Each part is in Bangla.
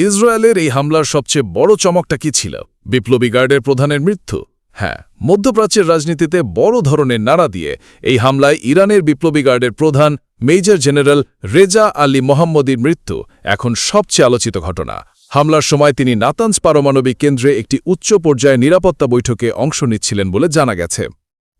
ইসরায়েলের এই হামলার সবচেয়ে বড় চমকটা কি ছিল? বিপ্লবী গার্ডের প্রধানের মৃত্যু। হ্যাঁ, মধ্যপ্রাচ্যের রাজনীতিতে বড় ধরনের নাড়া দিয়ে এই হামলায় ইরানের বিপ্লবী গার্ডের প্রধান মেজর জেনারেল রেজা আলী মোহাম্মদীর মৃত্যু এখন সবচেয়ে আলোচিত ঘটনা। হামলার সময় তিনি নাতানজ পারমাণবিক কেন্দ্রে একটি উচ্চ পর্যায়ে নিরাপত্তা বৈঠকে অংশ নিচ্ছিলেন বলে জানা গেছে।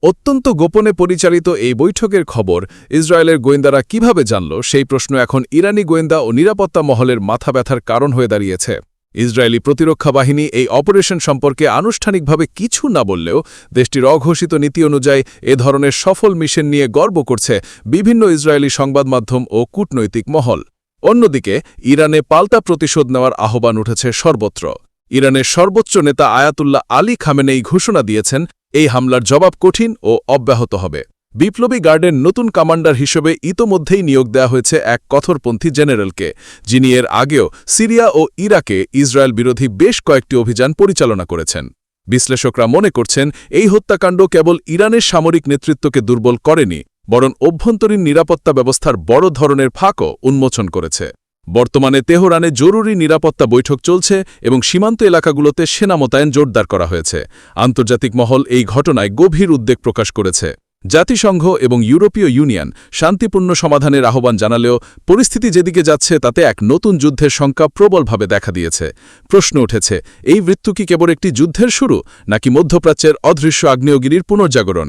অত্যন্ত গোপনে পরিচালিত এই বৈঠকের খবর ইসরায়েলের গোয়েন্দারা কিভাবে জানল, সেই প্রশ্ন এখন ইরানি গোয়েন্দা ও নিরাপত্তা মহলের মাথা ব্যথার কারণ হয়ে দাঁড়িয়েছে। ইসরায়েলি প্রতিরক্ষা বাহিনী এই অপারেশন সম্পর্কে আনুষ্ঠানিকভাবে কিছু না বললেও দেশটির অঘোষিত নীতি অনুযায়ী এ ধরনের সফল মিশন নিয়ে গর্ব করছে বিভিন্ন ইসরায়েলি সংবাদমাধ্যম ও কূটনৈতিক মহল। অন্যদিকে ইরানে পাল্টা প্রতিশোধ নেওয়ার আহ্বান উঠেছে সর্বত্র। ইরানের সর্বোচ্চ নেতা আয়াতুল্লাহ আলী খামেনেই ঘোষণা দিয়েছেন, এই হামলার জবাব কঠিন ও অব্যাহত হবে। বিপ্লবী গার্ডের নতুন কমান্ডার হিসেবে ইতোমধ্যেই নিয়োগ দেওয়া হয়েছে এক কঠোরপন্থী জেনারেলকে, যিনি এর আগেও সিরিয়া ও ইরাকে ইসরায়েল বিরোধী বেশ কয়েকটি অভিযান পরিচালনা করেছেন। বিশ্লেষকরা মনে করছেন, এই হত্যাকাণ্ড কেবল ইরানের সামরিক নেতৃত্বকে দুর্বল করেনি, বরং অভ্যন্তরীণ নিরাপত্তা ব্যবস্থার বড় ধরনের ফাঁকও উন্মোচন করেছে। বর্তমানে তেহরানে জরুরি নিরাপত্তা বৈঠক চলছে এবং সীমান্ত এলাকাগুলোতে সেনা মোতায়েন জোরদার করা হয়েছে। আন্তর্জাতিক মহল এই ঘটনায় গভীর উদ্বেগ প্রকাশ করেছে। জাতিসংঘ এবং ইউরোপীয় ইউনিয়ন শান্তিপূর্ণ সমাধানের আহ্বান জানালেও পরিস্থিতি যেদিকে যাচ্ছে তাতে এক নতুন যুদ্ধের শঙ্কা প্রবলভাবে দেখা দিয়েছে। প্রশ্ন উঠেছে, এই মৃত্যু কি কেবল একটি যুদ্ধের শুরু, নাকি মধ্যপ্রাচ্যের অদৃশ্য আগ্নেয়গিরির পুনর্জাগরণ?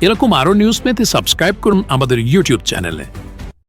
এরকম আরও নিউজ পেতে সাবস্ক্রাইব করুন আমাদের ইউটিউব চ্যানেলে।